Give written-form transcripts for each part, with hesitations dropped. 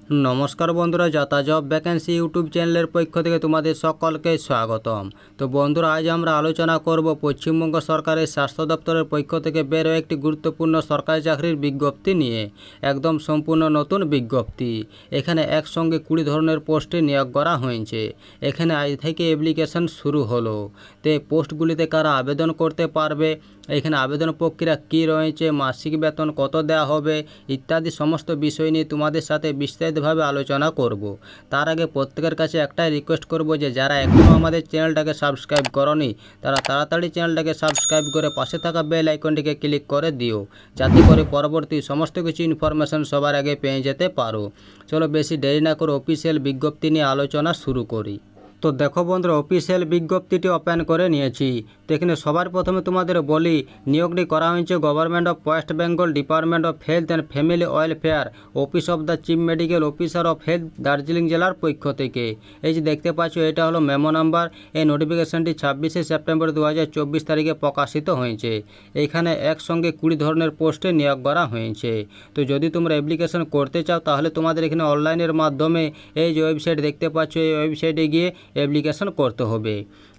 নমস্কার বন্ধুরা, যাতা জব ভ্যাকেন্সি ইউটিউব চ্যানেলের পক্ষ থেকে তোমাদের সকলকে স্বাগতম। তো বন্ধুরা, আজ আমরা আলোচনা করব পশ্চিমবঙ্গ সরকারের স্বাস্থ্য দপ্তরের পক্ষ থেকে বেরো একটি গুরুত্বপূর্ণ সরকারি চাকরির বিজ্ঞপ্তি নিয়ে। একদম সম্পূর্ণ নতুন বিজ্ঞপ্তি। এখানে একসঙ্গে 20 ধরনের পোস্টে নিয়োগ করা হয়েছে। এখানে আজ থেকে অ্যাপ্লিকেশন শুরু হলো। তো এই পোস্টগুলিতে কারা আবেদন করতে পারবে, এখানে আবেদন প্রক্রিয়া কী রয়েছে, মাসিক বেতন কত দেওয়া হবে ইত্যাদি সমস্ত বিষয় নিয়ে তোমাদের সাথে বিস্তারিতভাবে আলোচনা করব। তার আগে প্রত্যেকের কাছে একটাই রিকোয়েস্ট করব যে যারা এখনও আমাদের চ্যানেলটাকে সাবস্ক্রাইব করনি তারা তাড়াতাড়ি চ্যানেলটাকে সাবস্ক্রাইব করে পাশে থাকা বেল আইকনটিকে ক্লিক করে দিও, যাতে করে পরবর্তী সমস্ত কিছু ইনফরমেশন সবার আগে পেয়ে যেতে পারো। চলো বেশি দেরি না করে অফিসিয়াল বিজ্ঞপ্তি নিয়ে আলোচনা শুরু করি। তো দেখো বন্ধুরা, অফিসিয়াল বিজ্ঞপ্তিটি ওপেন করে নিয়েছি। তো এখানে সবার প্রথমে তোমাদের বলি, নিয়োগটি করা হয়েছে government of West Bengal, department of health and family welfare, office of the chief medical officer of health, Darjeeling জেলার পক্ষ থেকে। এই যে দেখতে পাচ্ছ, এটা হলো মেমো নাম্বার। এই নোটিফিকেশনটি 26শে সেপ্টেম্বর 2024 তারিখে প্রকাশিত হয়েছে। এইখানে একসঙ্গে 20 ধরনের পোস্টে নিয়োগ করা হয়েছে। তো যদি তোমরা অ্যাপ্লিকেশন করতে চাও তাহলে তোমাদের এখানে অনলাইনের মাধ্যমে এই যে ওয়েবসাইট দেখতে পাচ্ছ, এই ওয়েবসাইটে গিয়ে অ্যাপ্লিকেশন করতে হবে।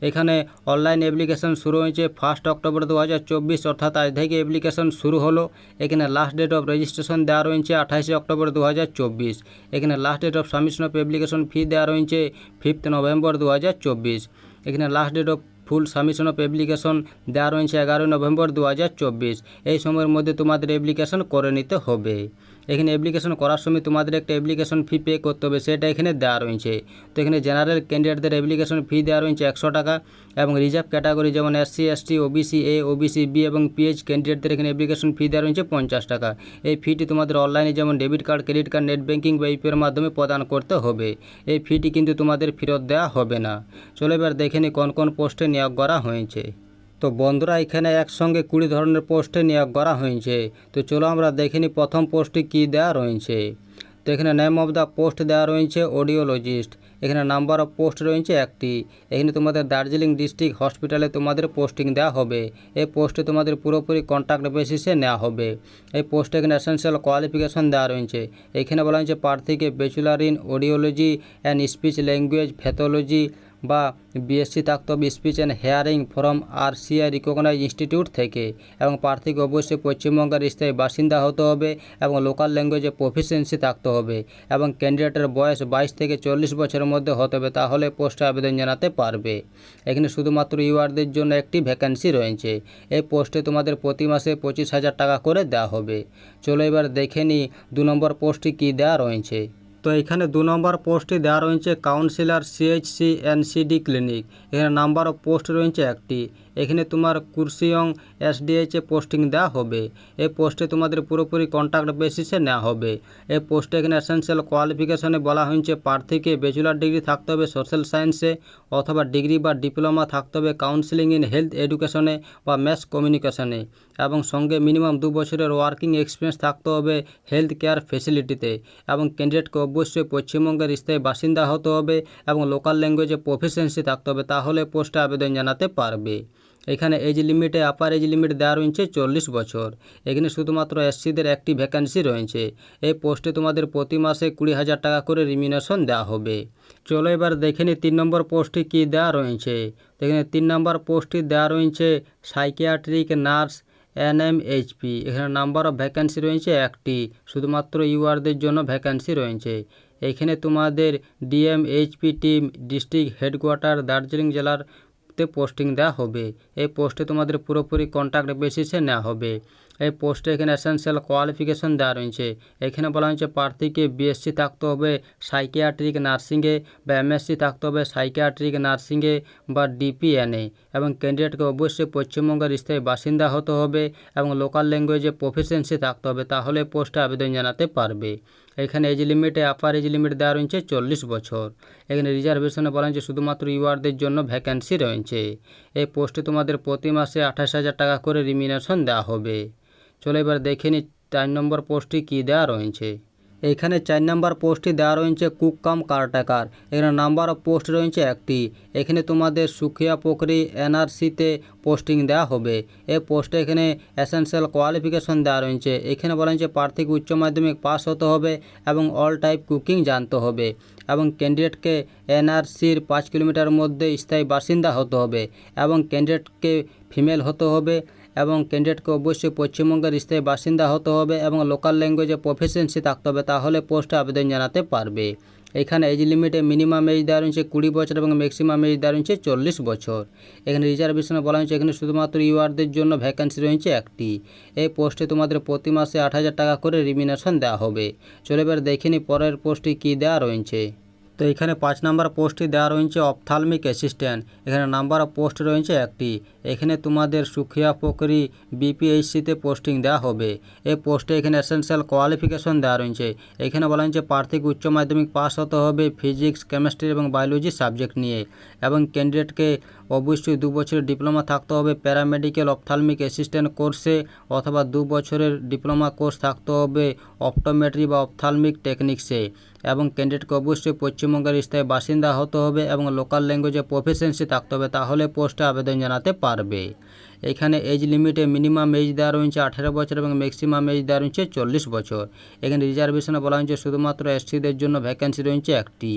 এখানে অনলাইন অ্যাপ্লিকেশন শুরু হয়েছে 1 অক্টোবর 2024, অর্থাৎ আজ থেকে অ্যাপ্লিকেশন শুরু হলো। এখানে লাস্ট ডেট অফ রেজিস্ট্রেশন দেওয়া রয়েছে 28 অক্টোবর 2024। এখানে last date of submission of application fee দেওয়া রয়েছে 5 নভেম্বর 2024। এখানে last date of full submission of application দেওয়া রয়েছে 11 নভেম্বর 2024। এই সময়ের মধ্যে তোমাদের অ্যাপ্লিকেশন করে নিতে হবে। এখানে অ্যাপ্লিকেশন করার সময় তোমাদের একটা অ্যাপ্লিকেশন ফি পে করতে হবে, সেটা এখানে দেওয়া রয়েছে। তো এখানে জেনারেল ক্যান্ডিডেটদের অ্যাপ্লিকেশন ফি দেওয়া রয়েছে 100 টাকা, এবং রিজার্ভ ক্যাটাগরি যেমন SC ST OBC A OBC B এবং PH ক্যান্ডিডেটদের এখানে অ্যাপ্লিকেশন ফি দেওয়া রয়েছে 50 টাকা। এই ফিটি তোমাদের অনলাইনে যেমন debit card, credit card, net banking বা ইউপিআইয়ের মাধ্যমে প্রদান করতে হবে। এই ফিটি কিন্তু তোমাদের ফেরত দেওয়া হবে না। চলো এবার দেখে নিই কোন কোন পোস্টে নিয়োগ করা হয়েছে। তো বন্ধুরা, এখানে একসঙ্গে 20 ধরনের পোস্টে নিয়োগ করা হয়েছে। তো চলো আমরা দেখে নিই প্রথম পোস্টটি কী দেওয়া রয়েছে। তো এখানে নেম অফ দ্য পোস্ট দেওয়া রয়েছে অডিওলজিস্ট। এখানে নাম্বার অফ পোস্ট রয়েছে 1টি। এখানে তোমাদের দার্জিলিং ডিস্ট্রিক্ট হসপিটালে তোমাদের পোস্টিং দেওয়া হবে। এই পোস্টে তোমাদের পুরোপুরি কন্ট্রাক্ট বেসিসে নেওয়া হবে। এই পোস্টে এখানে এসেনশিয়াল কোয়ালিফিকেশন দেওয়া রয়েছে। এখানে বলা হয়েছে প্রার্থীকে bachelor in audiology and speech language pathology বা BSc থাকতে হবে speech and hearing from RCI recognise institute থেকে, এবং প্রার্থীকে অবশ্যই পশ্চিমবঙ্গের স্থায়ী বাসিন্দা হতে হবে এবং লোকাল ল্যাঙ্গুয়েজে প্রফিসিয়েন্সি থাকতে হবে, এবং ক্যান্ডিডেটের বয়স 22 থেকে 40 বছরের মধ্যে হতে হবে, তাহলে পোস্টে আবেদন জানাতে পারবে। এখানে শুধুমাত্র ইউআরদের জন্য একটি ভ্যাকেন্সি রয়েছে। এই পোস্টে তোমাদের প্রতি মাসে 25,000 টাকা করে দেওয়া হবে। চলো এবার দেখে নিই 2 নম্বর পোস্টটি কী দেওয়া রয়েছে। তো এখানে 2 নম্বর পোস্টটি দেওয়া রয়েছে কাউন্সিলর CHC NCD ক্লিনিক। এখানে নাম্বার অফ পোস্ট রয়েছে 1টি। এখানে তোমার কুর্সিয়ং SDH এ পোস্টিং দেওয়া হবে। এই পোস্টে তোমাদের পুরোপুরি কন্ট্রাক্ট বেসিসে নেওয়া হবে। এই পোস্টে এখানে এসেনশিয়াল কোয়ালিফিকেশনে বলা হয়েছে প্রার্থীকে ব্যাচেলর ডিগ্রি থাকতে হবে সোশ্যাল সায়েন্সে, অথবা ডিগ্রি বা ডিপ্লোমা থাকতে হবে কাউন্সিলিং ইন হেলথ এডুকেশনে বা ম্যাস কমিউনিকেশনে, এবং সঙ্গে মিনিমাম 2 বছরের ওয়ার্কিং এক্সপিরিয়েন্স থাকতে হবে হেলথ কেয়ার ফেসিলিটিতে, এবং ক্যান্ডিডেটকে অবশ্যই পশ্চিমবঙ্গের স্থায়ী বাসিন্দা হতে হবে এবং লোকাল ল্যাঙ্গুয়েজে প্রফিসিয়েন্সি থাকতে হবে, তাহলে পোস্টে আবেদন জানাতে পারবে। এখানে এজ লিমিটে আপার এজ লিমিট দেওয়া রয়েছে 40 বছর। এখানে শুধুমাত্র SCদের একটি ভ্যাকেন্সি রয়েছে। এই পোস্টে তোমাদের প্রতি মাসে 20,000 টাকা করে রিমিনেশন দেওয়া হবে। চলো এবার দেখে নিই 3 নম্বর পোস্টটি কী দেওয়া রয়েছে। এখানে 3 নম্বর পোস্টটি দেওয়া রয়েছে সাইকিয়াট্রিক নার্স NMHP। এখানে নাম্বার অফ ভ্যাকেন্সি রয়েছে 1টি। শুধুমাত্র ইউআরদের জন্য ভ্যাকেন্সি রয়েছে। এখানে তোমাদের DMHP team district headquarter Darjeeling জেলার পোস্টিং দেওয়া হবে। এই পোস্টে তোমাদের পুরোপুরি কন্ট্রাক্ট বেসিসে নেওয়া হবে। এই পোস্টে এখানে এসেনশিয়াল কোয়ালিফিকেশন দেওয়া রয়েছে। এখানে বলা হয়েছে প্রার্থীকে BSc থাকতে হবে সাইকিয়াট্রিক নার্সিংয়ে বা MSc থাকতে হবে সাইকিয়াট্রিক নার্সিংয়ে বা DPNA, এবং ক্যান্ডিডেটকে অবশ্যই পশ্চিমবঙ্গের স্থায়ী বাসিন্দা হতে হবে এবং লোকাল ল্যাঙ্গুয়েজে প্রফিসিয়েন্সি থাকতে হবে, তাহলে পোস্টে আবেদন জানাতে পারবে। এখানে এজ লিমিটে আপার এজ লিমিট দেওয়া রয়েছে 40 বছর। এখানে রিজার্ভেশনে বলা হয়েছে শুধুমাত্র ইউআরদের জন্য ভ্যাকেন্সি রয়েছে। এই পোস্টে তোমাদের প্রতি মাসে 28,000 টাকা করে রিমিনেশন দেওয়া হবে। চলো এবার দেখে নিই 4 নম্বর পোস্টটি কী দেওয়া রয়েছে। এখানে 4 নম্বর পোস্টটি দেওয়া রয়েছে কুক কাম কারটেকার। এখানে নাম্বার অফ পোস্ট রয়েছে একটি। এখানে তোমাদের সুখিয়া পোখরি এনআরসিতে পোস্টিং দেওয়া হবে। এই পোস্টে এখানে এসেনশিয়াল কোয়ালিফিকেশন দেওয়া রয়েছে। এখানে বলা হয়েছে প্রার্থীকে উচ্চ মাধ্যমিক পাস হতে হবে এবং অল টাইপ কুকিং জানতে হবে এবং ক্যান্ডিডেটকে এনআরসির 5 কিলোমিটার মধ্যে স্থায়ী বাসিন্দা হতে হবে এবং ক্যান্ডিডেটকে ফিমেল হতে হবে এবং ক্যান্ডিডেটকে অবশ্যই পশ্চিমবঙ্গের স্থায়ী বাসিন্দা হতে হবে এবং লোকাল ল্যাঙ্গুয়েজে প্রফিসিয়েন্সি থাকতে হবে, তাহলে পোস্টে আবেদন জানাতে পারবে। এখানে এজ লিমিটে মিনিমাম এজ দেওয়া রয়েছে 20 বছর এবং ম্যাক্সিমাম এজ দেওয়া রয়েছে 40 বছর। এখানে রিজার্ভেশনে বলা হয়েছে এখানে শুধুমাত্র ইউআরদের জন্য ভ্যাকেন্সি রয়েছে একটি। এই পোস্টে তোমাদের প্রতি মাসে 8,000 টাকা করে রিমিনেশন দেওয়া হবে। চলে এবার দেখে নিই পরের পোস্টটি কী দেওয়া রয়েছে। তো এখানে 5 নম্বর পোস্টটি দেওয়া রয়েছে অপথালমিক অ্যাসিস্ট্যান্ট। এখানে নাম্বার অফ পোস্ট রয়েছে একটি। এখানে তোমাদের সুখিয়া পোখরি বিপিএইচসিতে পোস্টিং দেওয়া হবে। এই পোস্টে এখানে এসেনশিয়াল কোয়ালিফিকেশন দেওয়া রয়েছে। এখানে বলা হয়েছে প্রার্থীকে উচ্চ মাধ্যমিক পাস হতে হবে ফিজিক্স, কেমিস্ট্রি এবং বায়োলজি সাবজেক্ট নিয়ে এবং ক্যান্ডিডেটকে অবশ্যই 2 বছরের ডিপ্লোমা থাকতে হবে প্যারামেডিক্যাল অপথালমিক অ্যাসিস্ট্যান্ট কোর্সে অথবা 2 বছরের ডিপ্লোমা কোর্স থাকতে হবে অপটোমেট্রি বা অপথালমিক টেকনিক্সে এবং ক্যান্ডিডেটকে অবশ্যই পশ্চিমবঙ্গের স্থায়ী বাসিন্দা হতে হবে এবং লোকাল ল্যাঙ্গুয়েজে প্রফিসিয়েন্সি থাকতে হবে, তাহলে পোস্টে আবেদন জানাতে পারবে। এখানে এজ লিমিটে মিনিমাম এজ দেওয়া রয়েছে 18 বছর এবং ম্যাক্সিমাম এজ দেওয়া রয়েছে 40 বছর। এখানে রিজার্ভেশনে বলা হয়েছে শুধুমাত্র এসসিদের জন্য ভ্যাকেন্সি রয়েছে একটি।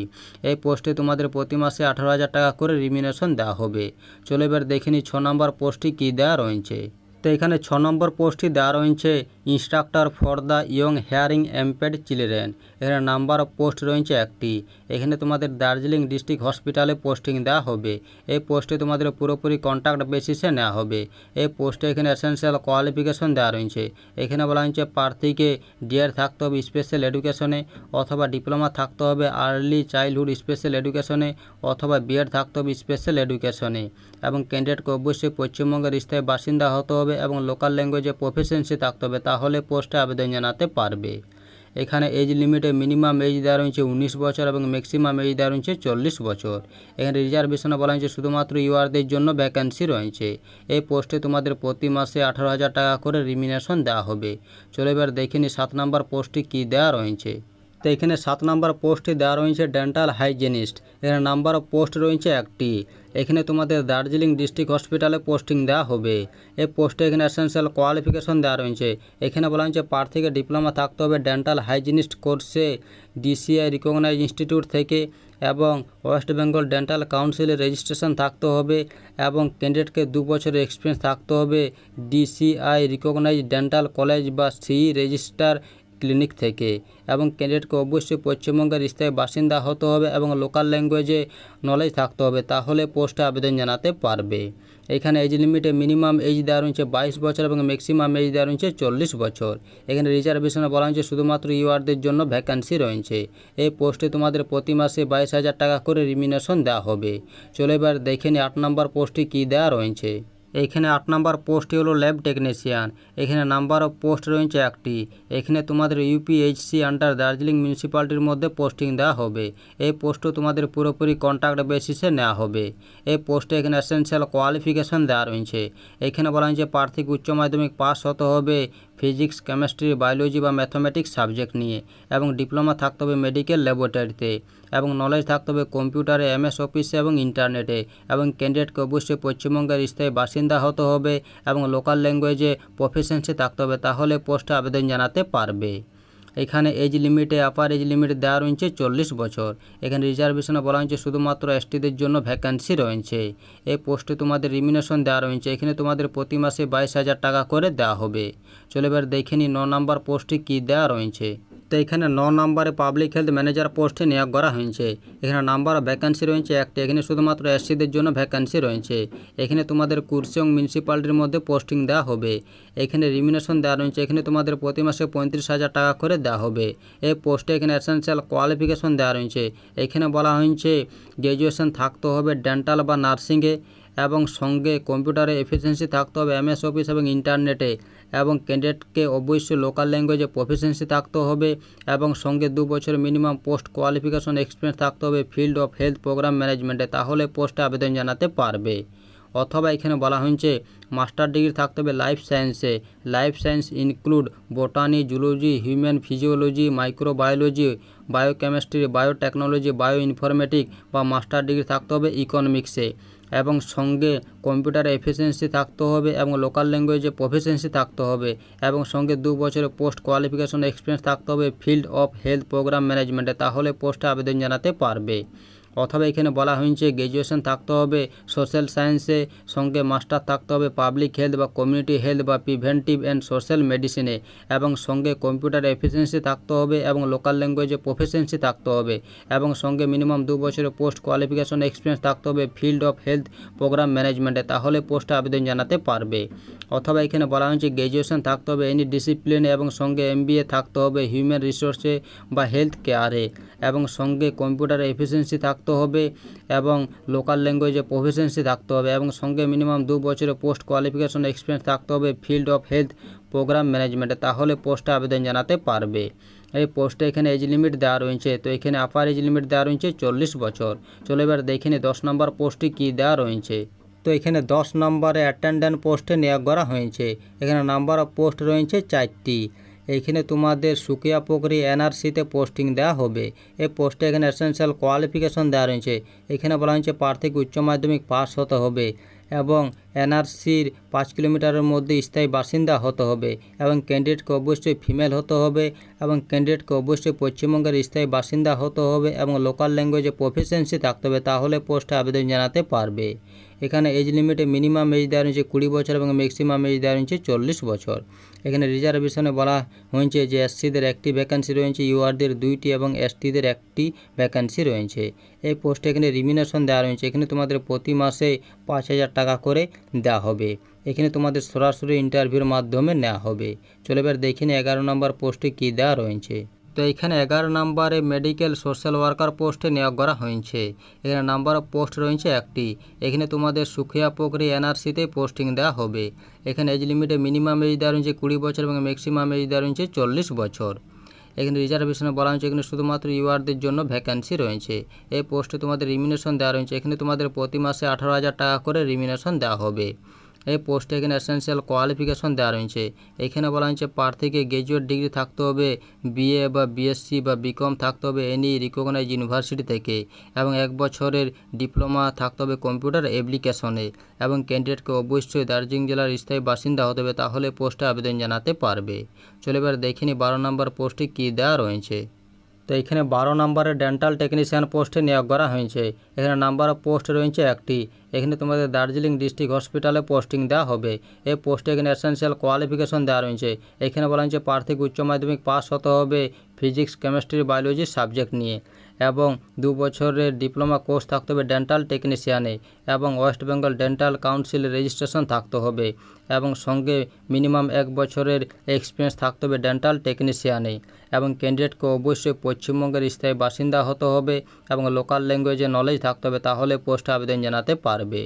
এই পোস্টে তোমাদের প্রতি মাসে 18,000 টাকা করে রিমিনেশন দেওয়া হবে। চলো এবার দেখে নিই 6 নম্বর পোস্টটি কী দেওয়া রয়েছে। তো এখানে 6 নম্বর পোস্টটি দেওয়া রয়েছে instructor for the young hearing impaired children. এখানে নাম্বার অফ পোস্ট রয়েছে একটি। এখানে তোমাদের দার্জিলিং ডিস্ট্রিক্ট হসপিটালে পোস্টিং দেওয়া হবে। এই পোস্টে তোমাদের পুরোপুরি কন্ট্রাক্ট বেসিসে নেওয়া হবে। এই পোস্টে এখানে এসেনশিয়াল কোয়ালিফিকেশন দেওয়া রয়েছে। এখানে বলা হয়েছে প্রার্থীকে ডিএড থাকতে হবে স্পেশাল এডুকেশনে অথবা ডিপ্লোমা থাকতে হবে আর্লি চাইল্ডহুড স্পেশাল এডুকেশনে অথবা বিএড থাকতে হবে স্পেশাল এডুকেশনে এবং ক্যান্ডিডেটকে অবশ্যই পশ্চিমবঙ্গের স্থায়ী বাসিন্দা হতে হবে এবং লোকাল ল্যাঙ্গুয়েজে প্রফিসিয়েন্সি থাকতে হবে, তাহলে পোস্টে আবেদন জানাতে পারবে। এখানে এজ লিমিটে মিনিমাম এজ দেওয়া রয়েছে 19 বছর এবং ম্যাক্সিমাম এজ দেওয়া রয়েছে 40 বছর। এখানে রিজার্ভেশনে বলা হয়েছে শুধুমাত্র ইউআরদের জন্য ভ্যাকেন্সি রয়েছে। এই পোস্টে তোমাদের প্রতি মাসে 18,000 টাকা করে রিমিনেশন দেওয়া হবে। চলো এবার দেখে নিই 7 নম্বর পোস্টটি কী দেওয়া রয়েছে। তো এখানে 7 নম্বর পোস্টটি দেওয়া রয়েছে ডেন্টাল হাইজিনিস্ট। এখানে নাম্বার অফ পোস্ট রয়েছে একটি। এখানে তোমাদের দার্জিলিং ডিস্ট্রিক্ট হসপিটালে পোস্টিং দেওয়া হবে। এই পোস্টে এখানে এসেনশিয়াল কোয়ালিফিকেশন দেওয়া রয়েছে। এখানে বলা হয়েছে প্রার্থীকে ডিপ্লোমা থাকতে হবে ডেন্টাল হাইজিনিস্ট কোর্সে ডিসিআই রিকগনাইজ ইনস্টিটিউট থেকে এবং ওয়েস্ট বেঙ্গল ডেন্টাল কাউন্সিলের রেজিস্ট্রেশন থাকতে হবে এবং ক্যান্ডিডেটকে 2 বছরের এক্সপিরিয়েন্স থাকতে হবে ডিসিআই রিকগনাইজ ডেন্টাল কলেজ বা সি রেজিস্টার ক্লিনিক থেকে এবং ক্যান্ডিডেটকে অবশ্যই পশ্চিমবঙ্গের স্থায়ী বাসিন্দা হতে হবে এবং লোকাল ল্যাঙ্গুয়েজে নলেজ থাকতে হবে, তাহলে পোস্টে আবেদন জানাতে পারবে। এখানে এজ লিমিটে মিনিমাম এজ দেওয়া রয়েছে 22 বছর এবং ম্যাক্সিমাম এজ দেওয়া রয়েছে 40 বছর। এখানে রিজার্ভেশনে বলা হয়েছে শুধুমাত্র ইউআরদের জন্য ভ্যাকেন্সি রয়েছে। এই পোস্টে তোমাদের প্রতি মাসে 22,000 টাকা করে রিমিনেশন দেওয়া হবে। চলো এবার দেখে নিই 8 নম্বর পোস্টটি কী দেওয়া রয়েছে। এখানে 8 নম্বর পোস্টটি হলো ল্যাব টেকনিশিয়ান। এখানে নাম্বার অফ পোস্ট রয়েছে একটি। এখানে তোমাদের ইউপিএইচসি আন্ডার দার্জিলিং মিউনিসিপ্যালিটির মধ্যে পোস্টিং দেওয়া হবে। এই পোস্টও তোমাদের পুরোপুরি কন্ট্রাক্ট বেসিসে নেওয়া হবে। এই পোস্টে এখানে এসেনশিয়াল কোয়ালিফিকেশন দেওয়া রয়েছে। এখানে বলা হয়েছে প্রার্থীকে উচ্চ মাধ্যমিক পাস হতে হবে ফিজিক্স, কেমিস্ট্রি, বায়োলজি বা ম্যাথমেটিক্স সাবজেক্ট নিয়ে এবং ডিপ্লোমা থাকতে হবে মেডিকেল ল্যাবরেটরিতে এবং নলেজ থাকতে হবে কম্পিউটারে, এমএস অফিসে এবং ইন্টারনেটে এবং ক্যান্ডিডেটকে অবশ্যই পশ্চিমবঙ্গের স্থায়ী বাসিন্দা হতে হবে এবং লোকাল ল্যাঙ্গুয়েজে প্রফিসিয়েন্সি থাকতে হবে, তাহলে পোস্টে আবেদন জানাতে পারবে। এখানে এজ লিমিটে আপার এজ লিমিট দেওয়া রয়েছে 40 বছর। এখানে রিজার্ভেশনে বলা হয়েছে শুধুমাত্র এসটিদের জন্য ভ্যাকেন্সি রয়েছে। এই পোস্টে তোমাদের রিমিনেশন দেওয়া রয়েছে। এখানে তোমাদের প্রতি মাসে 22,000 টাকা করে দেওয়া হবে। চলো এবার দেখে নিই 9 নম্বর পোস্টে কী দেওয়া রয়েছে। তো এখানে 9 নম্বরে পাবলিক হেলথ ম্যানেজার পোস্টে নিয়োগ করা হয়েছে। এখানে নাম্বার অফ ভ্যাকেন্সি রয়েছে একটি। এখানে শুধুমাত্র এসসিদের জন্য ভ্যাকেন্সি রয়েছে। এখানে তোমাদের কুর্সিয়ং মিউনিসিপ্যালিটির মধ্যে পোস্টিং দেওয়া হবে। এখানে রিমিনেশন দেওয়া রয়েছে। এখানে তোমাদের প্রতি মাসে 35,000 টাকা করে দেওয়া হবে। এই পোস্টে এখানে এসেনশিয়াল কোয়ালিফিকেশন দেওয়া রয়েছে। এখানে বলা হয়েছে গ্র্যাজুয়েশন থাকতে হবে ডেন্টাল বা নার্সিংয়ে এবং সঙ্গে কম্পিউটারে এফিসিয়েন্সি থাকতে হবে এমএস অফিস এবং ইন্টারনেটে এবং ক্যান্ডিডেটকে অবশ্যই লোকাল ল্যাঙ্গুয়েজে প্রফিসিয়েন্সি থাকতে হবে এবং সঙ্গে 2 বছর মিনিমাম পোস্ট কোয়ালিফিকেশন এক্সপিরিয়েন্স থাকতে হবে ফিল্ড অফ হেলথ প্রোগ্রাম ম্যানেজমেন্টে, তাহলে পোস্টে আবেদন জানাতে পারবে। অথবা এখানে বলা হয়েছে মাস্টার ডিগ্রি থাকতে হবে লাইফ সায়েন্সে। Life science include botany, zoology, human physiology, microbiology, biochemistry, biotechnology, bio informatic বা মাস্টার ডিগ্রি থাকতে হবে ইকোনমিক্সে এবং সঙ্গে কম্পিউটার এফিসিয়েন্সি থাকতে হবে এবং লোকাল ল্যাঙ্গুয়েজে প্রফিসিয়েন্সি থাকতে হবে এবং সঙ্গে 2 বছরের পোস্ট কোয়ালিফিকেশন এক্সপিরিয়েন্স থাকতে হবে ফিল্ড অফ হেলথ প্রোগ্রাম ম্যানেজমেন্টে, তাহলে পোস্টে আবেদন জানাতে পারবে। অথবা এখানে বলা হয়েছে গ্র্যাজুয়েশন থাকতে হবে সোশ্যাল সায়েন্সে, সঙ্গে মাস্টার থাকতে হবে পাবলিক হেলথ বা কমিউনিটি হেলথ বা প্রিভেন্টিভ অ্যান্ড সোশ্যাল মেডিসিনে এবং সঙ্গে কম্পিউটার এফিসিয়েন্সি থাকতে হবে এবং লোকাল ল্যাঙ্গুয়েজে প্রফিসিয়েন্সি থাকতে হবে এবং সঙ্গে মিনিমাম 2 বছরের পোস্ট কোয়ালিফিকেশন এক্সপিরিয়েন্স থাকতে হবে ফিল্ড অফ হেলথ প্রোগ্রাম ম্যানেজমেন্টে, তাহলে পোস্টে আবেদন জানাতে পারবে। অথবা এখানে বলা হয়েছে গ্র্যাজুয়েশন থাকতে হবে এনি ডিসিপ্লিনে এবং সঙ্গে MBA থাকতে হবে হিউম্যান রিসোর্সে বা হেলথ কেয়ারে এবং সঙ্গে কম্পিউটার এফিসিয়েন্সি থাকতে হবে এবং লোকাল ল্যাঙ্গুয়েজে প্রফিসিয়েন্সি থাকতে হবে এবং সঙ্গে মিনিমাম 2 বছরের পোস্ট কোয়ালিফিকেশন এক্সপিরিয়েন্স থাকতে হবে ফিল্ড অফ হেলথ প্রোগ্রাম ম্যানেজমেন্টে, তাহলে পোস্টে আবেদন জানাতে পারবে। এই পোস্টে এখানে এজ লিমিট দেওয়া রয়েছে, তো এখানে আপার এজ লিমিট দেওয়া রয়েছে 40 বছর। চলো এবার দেখিনি 10 নম্বর পোস্টটি কী দেওয়া রয়েছে। তো এখানে 10 নম্বরে অ্যাটেন্ডেন্ট পোস্টে নিয়োগ করা হয়েছে। এখানে নাম্বার অফ পোস্ট রয়েছে 4টি। এইখানে তোমাদের সুকিয়া পুকুরি NRCতে পোস্টিং দেওয়া হবে। এই পোস্টে এখানে এসেনশিয়াল কোয়ালিফিকেশন দেওয়া রয়েছে। এখানে বলা হয়েছে প্রার্থীকে উচ্চ মাধ্যমিক পাস হতে হবে এবং NRCর 5 কিলোমিটারের মধ্যে স্থায়ী বাসিন্দা হতে হবে এবং ক্যান্ডিডেটকে অবশ্যই ফিমেল হতে হবে এবং ক্যান্ডিডেটকে অবশ্যই পশ্চিমবঙ্গের স্থায়ী বাসিন্দা হতে হবে এবং লোকাল ল্যাঙ্গুয়েজে প্রফিসিয়েন্সি থাকতে হবে, তাহলে পোস্টে আবেদন জানাতে পারবে। এখানে এজ লিমিটে মিনিমাম এজ দেওয়া রয়েছে 20 বছর এবং ম্যাক্সিমাম এজ দেওয়া রয়েছে 40 বছর। এখানে রিজার্ভেশনে বলা হয়েছে যে SCদের 1টি ভ্যাকেন্সি রয়েছে, URদের 2টি এবং STদের 1টি ভ্যাকেন্সি রয়েছে। এই পোস্টে এখানে রিমিনেশন দেওয়া রয়েছে। এখানে তোমাদের প্রতি মাসে 5,000 টাকা করে দেওয়া হবে। এখানে তোমাদের সরাসরি ইন্টারভিউর মাধ্যমে নেওয়া হবে। চলো এবার দেখি 11 নম্বর পোস্টে কী দেওয়া রয়েছে। তো এখানে 11 নম্বরে মেডিকেল সোশ্যাল ওয়ার্কার পোস্টে নিয়োগ করা হয়েছে। এখানে নাম্বার অফ পোস্ট রয়েছে 1টি। এখানে তোমাদের সুখিয়া পুকুরি NRCতে পোস্টিং দেওয়া হবে। এখানে এজ লিমিটে মিনিমাম এজ দেওয়া রয়েছে 20 বছর এবং ম্যাক্সিমাম এজ দেওয়া রয়েছে 40 বছর। এখানে রিজার্ভেশনে বলা হয়েছে এখানে শুধুমাত্র URদের জন্য ভ্যাকেন্সি রয়েছে। এই পোস্টে তোমাদের রিমিনেশন দেওয়া রয়েছে। এখানে তোমাদের প্রতি মাসে 18,000 টাকা করে রিমিনেশন দেওয়া হবে। এই পোস্টে এখানে এসেনশিয়াল কোয়ালিফিকেশন দেওয়া রয়েছে। এখানে বলা হয়েছে প্রার্থীকে গ্র্যাজুয়েট ডিগ্রি থাকতে হবে, BA বা BSc বা BCom থাকতে হবে এনি রিকগনাইজ ইউনিভার্সিটি থেকে এবং 1 বছরের ডিপ্লোমা থাকতে হবে কম্পিউটার অ্যাপ্লিকেশনে এবং ক্যান্ডিডেটকে অবশ্যই দার্জিলিং জেলার স্থায়ী বাসিন্দা হতে হবে, তাহলে পোস্টে আবেদন জানাতে পারবে। চলো এবার দেখিনি 12 নম্বর পোস্টে কী দেওয়া রয়েছে। তো এখানে 12 নম্বরের ডেন্টাল টেকনিশিয়ান পোস্টে নিয়োগ করা হয়েছে। এখানে নাম্বার অফ পোস্ট রয়েছে 1টি। এখানে তোমাদের দার্জিলিং ডিস্ট্রিক্ট হসপিটালে পোস্টিং দেওয়া হবে। এই পোস্টে এখানে এসেনশিয়াল কোয়ালিফিকেশন দেওয়া রয়েছে। এখানে বলা হয়েছে প্রার্থীকে উচ্চ মাধ্যমিক পাস হতে হবে ফিজিক্স, কেমিস্ট্রি, বায়োলজি সাবজেক্ট নিয়ে এবং 2 বছরের ডিপ্লোমা কোর্স থাকতে হবে ডেন্টাল টেকনিশিয়ানে এবং ওয়েস্ট বেঙ্গল ডেন্টাল কাউন্সিলের রেজিস্ট্রেশন থাকতে হবে এবং সঙ্গে মিনিমাম 1 বছরের এক্সপিরিয়েন্স থাকতে হবে ডেন্টাল টেকনিশিয়ানে এবং ক্যান্ডিডেটকে অবশ্যই পশ্চিমবঙ্গের স্থায়ী বাসিন্দা হতে হবে এবং লোকাল ল্যাঙ্গুয়েজে নলেজ থাকতে হবে, তাহলে পোস্টে আবেদন জানাতে পারবে।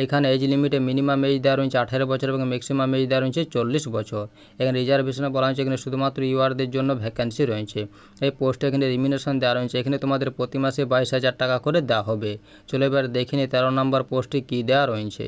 এখানে এজ লিমিটে মিনিমাম এজ দেওয়া রয়েছে 18 বছর এবং ম্যাক্সিমাম এজ দেওয়া রয়েছে 40 বছর। এখানে রিজার্ভেশনে বলা হয়েছে এখানে শুধুমাত্র URদের জন্য ভ্যাকেন্সি রয়েছে। এই পোস্টে এখানে রিমিনেশন দেওয়া রয়েছে। এখানে তোমাদের প্রতি মাসে 22,000 টাকা করে দেওয়া হবে। চলো এবার দেখিনি 13 নম্বর পোস্টে কী দেওয়া রয়েছে।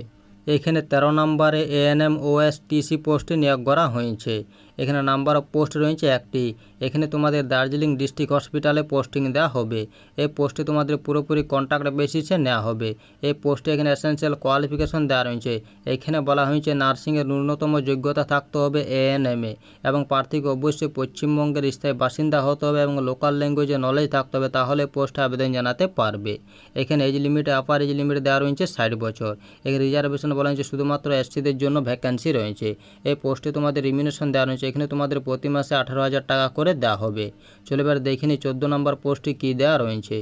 এখানে 13 নম্বরে ANM OSTC পোস্টে নিয়োগ করা হয়েছে। এখানে নাম্বার অফ পোস্ট রয়েছে 1টি। এখানে তোমাদের দার্জিলিং ডিস্ট্রিক্ট হসপিটালে পোস্টিং দেওয়া হবে। এই পোস্টে তোমাদের পুরোপুরি কন্ট্রাক্ট বেসিসে নেওয়া হবে। এই পোস্টে এখানে এসেনশিয়াল কোয়ালিফিকেশন দেওয়া রয়েছে। এখানে বলা হয়েছে নার্সিংয়ের ন্যূনতম যোগ্যতা থাকতে হবে ANM-এ এবং প্রার্থীকে অবশ্যই পশ্চিমবঙ্গের স্থায়ী বাসিন্দা হতে হবে এবং লোকাল ল্যাঙ্গুয়েজে নলেজ থাকতে হবে, তাহলে পোস্টে আবেদন জানাতে পারবে। এখানে এজ লিমিটে আপার এজ লিমিট দেওয়া রয়েছে 60 বছর। এখানে রিজার্ভেশন বলা হয়েছে শুধুমাত্র SCদের জন্য ভ্যাকেন্সি রয়েছে। এই পোস্টে তোমাদের রিমিনেশন দেওয়া রয়েছে। এখানে তোমাদের প্রতি মাসে 18,000 টাকা করে দেওয়া হবে। চলো এবার দেখিনি 14 নম্বর পোস্টে কী দেওয়া রয়েছে।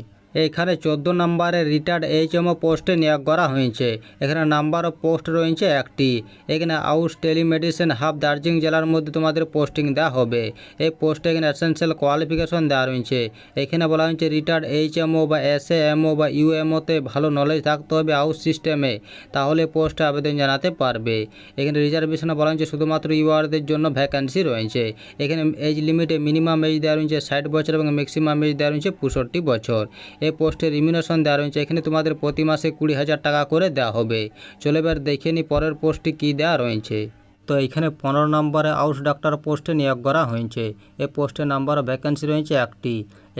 এখানে 14 নম্বরে রিটায়ার্ড HMO পোস্টে নিয়োগ করা হয়েছে। এখানে নাম্বার অফ পোস্ট রয়েছে 1টি। এখানে আউস টেলিমেডিসিন হাব দার্জিলিং জেলার মধ্যে তোমাদের পোস্টিং দেওয়া হবে। এই পোস্টে এখানে এসেনশিয়াল কোয়ালিফিকেশন দেওয়া রয়েছে। এখানে বলা হয়েছে রিটায়ার্ড HMO বা SAMO বা UMOতে ভালো নলেজ থাকতে হবে আউস সিস্টেমে, তাহলে পোস্টে আবেদন জানাতে পারবে। এখানে রিজার্ভেশনে বলা হয়েছে শুধুমাত্র URদের জন্য ভ্যাকেন্সি রয়েছে। এখানে এজ লিমিটে মিনিমাম এজ দেওয়া রয়েছে 60 বছর এবং ম্যাক্সিমাম এজ দেওয়া রয়েছে 65 বছর। এই পোস্টে রিমিউনেশন দেওয়া রয়েছে। এখানে তোমাদের প্রতি মাসে 20,000 টাকা করে দেওয়া হবে। চলো এবার দেখে নিই পরের পোস্টটি কী দেওয়া রয়েছে। তো এখানে 15 নম্বরে আউস ডাক্তার পোস্টে নিয়োগ করা হয়েছে। এই পোস্টের নাম্বার অফ ভ্যাকেন্সি রয়েছে একটি।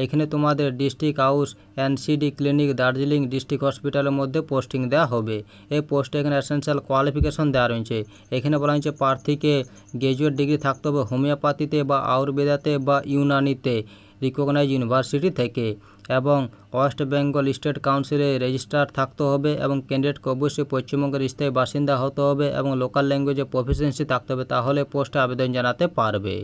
এখানে তোমাদের ডিস্ট্রিক্ট আউস এনসিডি ক্লিনিক দার্জিলিং ডিস্ট্রিক্ট হসপিটালের মধ্যে পোস্টিং দেওয়া হবে। এই পোস্টে এখানে এসেনশিয়াল কোয়ালিফিকেশন দেওয়া রয়েছে। এখানে বলা হয়েছে প্রার্থীকে গ্র্যাজুয়েট ডিগ্রি থাকতে হবে হোমিওপ্যাথিতে বা আয়ুর্বেদাতে বা ইউনানিতে রিকগনাইজ ইউনিভার্সিটি থেকে, এবং ওয়েস্ট বেঙ্গল স্টেট কাউন্সিলে রেজিস্ট্রার থাকতে হবে, এবং ক্যান্ডিডেটকে অবশ্যই পশ্চিমবঙ্গের স্থায়ী বাসিন্দা হতে হবে এবং লোকাল ল্যাঙ্গুয়েজে প্রফিসিয়েন্সি থাকতে হবে, তাহলে পোস্টে আবেদন জানাতে পারবে।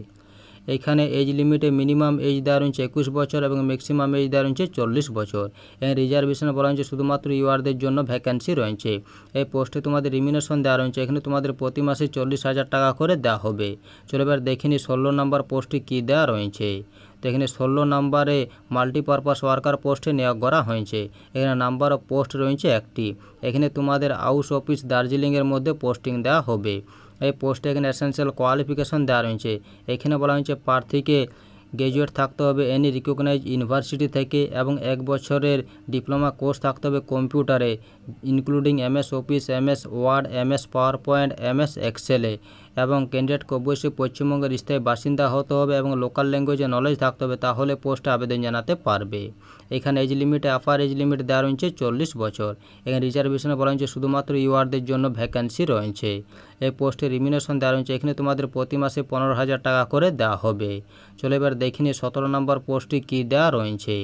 এখানে এজ লিমিটে মিনিমাম এজ দেওয়া রয়েছে 21 বছর এবং ম্যাক্সিমাম এজ দেওয়া রয়েছে 40 বছর। এবং রিজার্ভেশনে বলা হয়েছে শুধুমাত্র ইউআরদের জন্য ভ্যাকেন্সি রয়েছে। এই পোস্টে তোমাদের রিমিউনেশন দেওয়া রয়েছে। এখানে তোমাদের প্রতি মাসে 40,000 টাকা করে দেওয়া হবে। চলো এবার দেখে নিই 16 নম্বর পোস্টটি কী দেওয়া রয়েছে। তো এখানে 16 নম্বরে মাল্টিপারপাস ওয়ার্কার পোস্টে নিয়োগ করা হয়েছে। এখানে নাম্বার অফ পোস্ট রয়েছে একটি। এখানে তোমাদের হাউস অফিস দার্জিলিংয়ের মধ্যে পোস্টিং দেওয়া হবে। এই পোস্টে এখানে এসেনশিয়াল কোয়ালিফিকেশন দেওয়া রয়েছে। এখানে বলা হয়েছে প্রার্থীকে গ্র্যাজুয়েট থাকতে হবে এনি রিকগনাইজ ইউনিভার্সিটি থেকে, এবং 1 বছরের ডিপ্লোমা কোর্স থাকতে হবে কম্পিউটারে including MS Office, MS Word, MS PowerPoint, MS এক্সেলে, এবং ক্যান্ডিডেটকে অবশ্যই পশ্চিমবঙ্গের স্থায়ী বাসিন্দা হতে হবে এবং লোকাল ল্যাঙ্গুয়েজে নলেজ থাকতে হবে, তাহলে পোস্টে আবেদন জানাতে পারবে। এখানে এজ লিমিটে আপার এজ লিমিট দেওয়া রয়েছে 40 বছর। এখানে রিজার্ভেশনে বলা হয়েছে শুধুমাত্র ইউআরদের জন্য ভ্যাকেন্সি রয়েছে। এই পোস্টে রিমিউনেশন দেওয়া রয়েছে। এখানে তোমাদের প্রতি মাসে 15,000 টাকা করে দেওয়া হবে। চলো এবার দেখিনি 17 নম্বর পোস্টটি কী দেওয়া রয়েছে।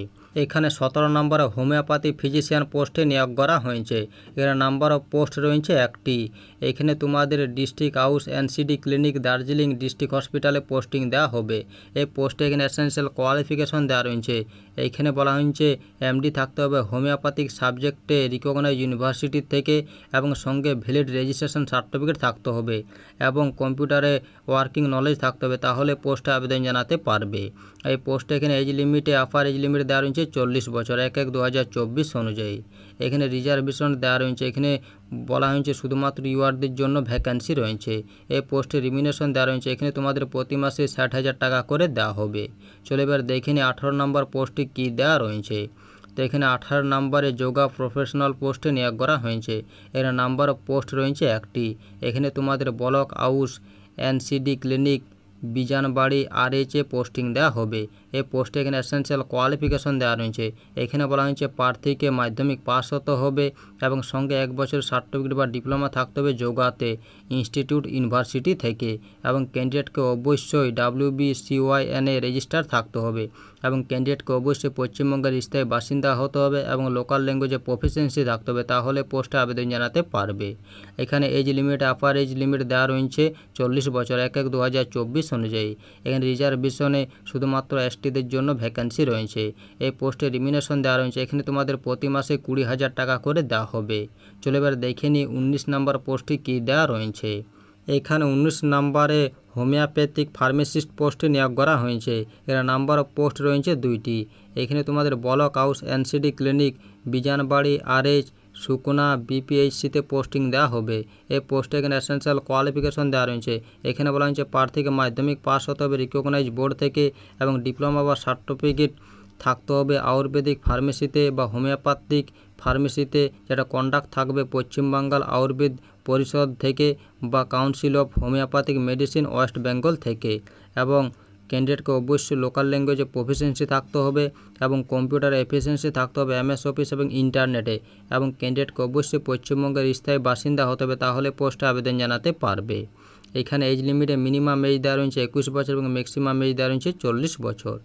এখানে 17 নম্বরে হোমিওপ্যাথি ফিজিশিয়ান পোস্টে নিয়োগ করা হয়েছে। এখানে নাম্বার অফ পোস্ট রয়েছে একটি। এখানে তোমাদের district house NCD clinic Darjeeling district হসপিটালে পোস্টিং দেওয়া হবে। এই পোস্টে এখানে এসেনশিয়াল কোয়ালিফিকেশন দেওয়া রয়েছে। এইখানে বলা হয়েছে এমডি থাকতে হবে হোমিওপ্যাথিক সাবজেক্টে রিকগনাইজ ইউনিভার্সিটি থেকে, এবং সঙ্গে ভ্যালিড রেজিস্ট্রেশন সার্টিফিকেট থাকতে হবে এবং কম্পিউটারে ওয়ার্কিং নলেজ থাকতে হবে, তাহলে পোস্টে আবেদন জানাতে পারবে। এই পোস্টে এখানে এজ লিমিটে আপার এজ লিমিট দেওয়া রয়েছে 40 বছর 1/1/2024 অনুযায়ী। এখানে রিজার্ভেশন দেওয়া রয়েছে। এখানে বলা হয়েছে শুধুমাত্র ইউআরদের জন্য ভ্যাকেন্সি রয়েছে। এই পোস্টে রিমিউনেশন দেওয়া রয়েছে। এখানে তোমাদের প্রতি মাসে 60,000 টাকা করে দেওয়া হবে। চলো এবার দেখে নিই 18 নম্বর পোস্টটি কী দেওয়া রয়েছে। তো এখানে 18 নম্বরে যোগা প্রফেশনাল পোস্টে নিয়োগ করা হয়েছে। এখানে নাম্বার অফ পোস্ট রয়েছে একটি। এখানে তোমাদের block house NCD clinic Bijanbari আরএইচে পোস্টিং দেওয়া হবে। এই পোস্টে এখানে এসেনশিয়াল কোয়ালিফিকেশন দেওয়া রয়েছে। এখানে বলা হয়েছে প্রার্থীকে মাধ্যমিক পাস হতে হবে এবং সঙ্গে 1 বছর সার্টিফিকেট বা ডিপ্লোমা থাকতে হবে যোগাতে ইনস্টিটিউট ইউনিভার্সিটি থেকে, এবং ক্যান্ডিডেটকে অবশ্যই WBCYNA রেজিস্টার থাকতে হবে, এবং ক্যান্ডিডেটকে অবশ্যই পশ্চিমবঙ্গের স্থায়ী বাসিন্দা হতে হবে এবং লোকাল ল্যাঙ্গুয়েজে প্রফিসিয়েন্সি থাকতে হবে, তাহলে পোস্টে আবেদন জানাতে পারবে। এখানে age limit upper age limit দেওয়া রয়েছে 40 বছর 1/1/2024 অনুযায়ী। এখানে রিজার্ভেশনে শুধুমাত্র এসটিদের জন্য ভ্যাকেন্সি রয়েছে। এই পোস্টে রিমিউনেশন দেওয়া রয়েছে। এখানে তোমাদের প্রতি মাসে 20,000 টাকা করে দেওয়া হবে। চলো এবার দেখে নিই 19 নম্বর পোস্টটি কী দেওয়া রয়েছে। এখানে 19 নম্বরে হোমিওপ্যাথিক ফার্মাসিস্ট পোস্টে নিয়োগ করা হয়েছে। এর নাম্বার অফ পোস্ট রয়েছে 2টি। এখানে তোমাদের block house NCD clinic Bijanbari RH Sukna বিপিএইচসিতে পোস্টিং দেওয়া হবে। এই পোস্টে এখানে এসেনশিয়াল কোয়ালিফিকেশন দেওয়া রয়েছে। এখানে বলা হয়েছে প্রার্থীকে মাধ্যমিক পাস হতে হবে রিকগনাইজ বোর্ড থেকে, এবং ডিপ্লোমা বা সার্টিফিকেট থাকতে হবে আয়ুর্বেদিক ফার্মেসিতে বা হোমিওপ্যাথিক ফার্মেসিতে, যেটা কন্ডাক্ট থাকবে পশ্চিমবাংলার আয়ুর্বেদ পরিষদ থেকে বা council of homeopathic medicine West Bengal থেকে, এবং ক্যান্ডিডেটকে অবশ্যই লোকাল ল্যাঙ্গুয়েজে প্রফিসিয়েন্সি থাকতে হবে এবং কম্পিউটার এফিসিয়েন্সি থাকতে হবে এমএস অফিস এবং ইন্টারনেটে, এবং ক্যান্ডিডেটকে অবশ্যই পশ্চিমবঙ্গের স্থায়ী বাসিন্দা হতে হবে, তাহলে পোস্টে আবেদন জানাতে পারবে। এখানে এজ লিমিটে মিনিমাম এজ দেওয়া রয়েছে 21 বছর এবং ম্যাক্সিমাম এজ দেওয়া রয়েছে 40 বছর।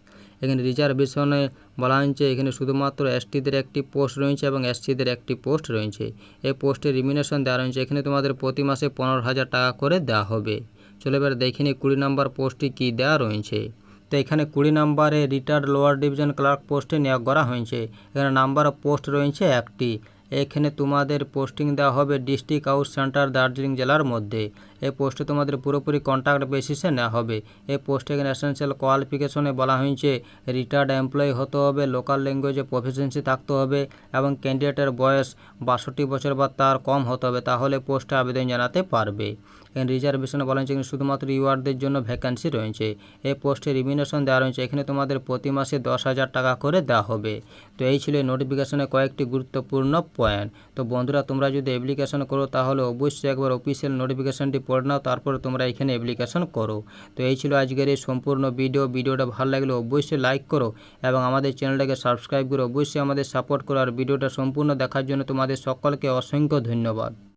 এখানে রিজার্ভেশনে বলা হয়েছে এখানে শুধুমাত্র এসটিদের একটি পোস্ট রয়েছে এবং এসসিদের একটি পোস্ট রয়েছে। এই পোস্টে রিমিউনেশন দেওয়া রয়েছে। এখানে তোমাদের প্রতি মাসে 15,000 টাকা করে দেওয়া হবে। চলো এবার দেখে নিই 20 নম্বর পোস্টটি কী দেওয়া রয়েছে। তো এখানে 20 নম্বরে রিটায়ার্ড লোয়ার ডিভিশন ক্লার্ক পোস্টে নিয়োগ করা হয়েছে। এখানে নাম্বার অফ পোস্ট রয়েছে একটি। এখানে তোমাদের পোস্টিং দেওয়া হবে ডিস্ট্রিক্ট হাউস সেন্টার দার্জিলিং জেলার মধ্যে। এই পোস্টে তোমাদের পুরোপুরি কন্ট্রাক্ট বেসিসে নেওয়া হবে। এই পোস্টে এখানে এসেনশিয়াল কোয়ালিফিকেশনে বলা হয়েছে রিটায়ার্ড এমপ্লয়ি হতে হবে, লোকাল ল্যাঙ্গুয়েজে প্রফিসিয়েন্সি থাকতে হবে এবং ক্যান্ডিডেটের বয়স 62 বছর বা তার কম হতে হবে, তাহলে পোস্টে আবেদন জানাতে পারবে। এখানে রিজার্ভেশনে বলা হয়েছে এখানে শুধুমাত্র ইউআরদের জন্য ভ্যাকান্সি রয়েছে। এই পোস্টে রিমিনেশন দেওয়া রয়েছে, এখানে তোমাদের প্রতি মাসে 10,000 টাকা করে দেওয়া হবে। তো এই ছিল নোটিফিকেশনের কয়েকটি গুরুত্বপূর্ণ পয়েন্ট। তো বন্ধুরা, তোমরা যদি অ্যাপ্লিকেশন করো তাহলে অবশ্যই একবার অফিসিয়াল নোটিফিকেশনটি পড়ে নাও, তারপরে তোমরা এখানে অ্যাপ্লিকেশন করো। তো এই ছিল আজকের এই সম্পূর্ণ ভিডিওটা ভালো লাগলে অবশ্যই লাইক করো এবং আমাদের চ্যানেলটাকে সাবস্ক্রাইব করে অবশ্যই আমাদের সাপোর্ট করো। আর ভিডিওটা সম্পূর্ণ দেখার জন্য তোমাদের সকলকে অসংখ্য ধন্যবাদ।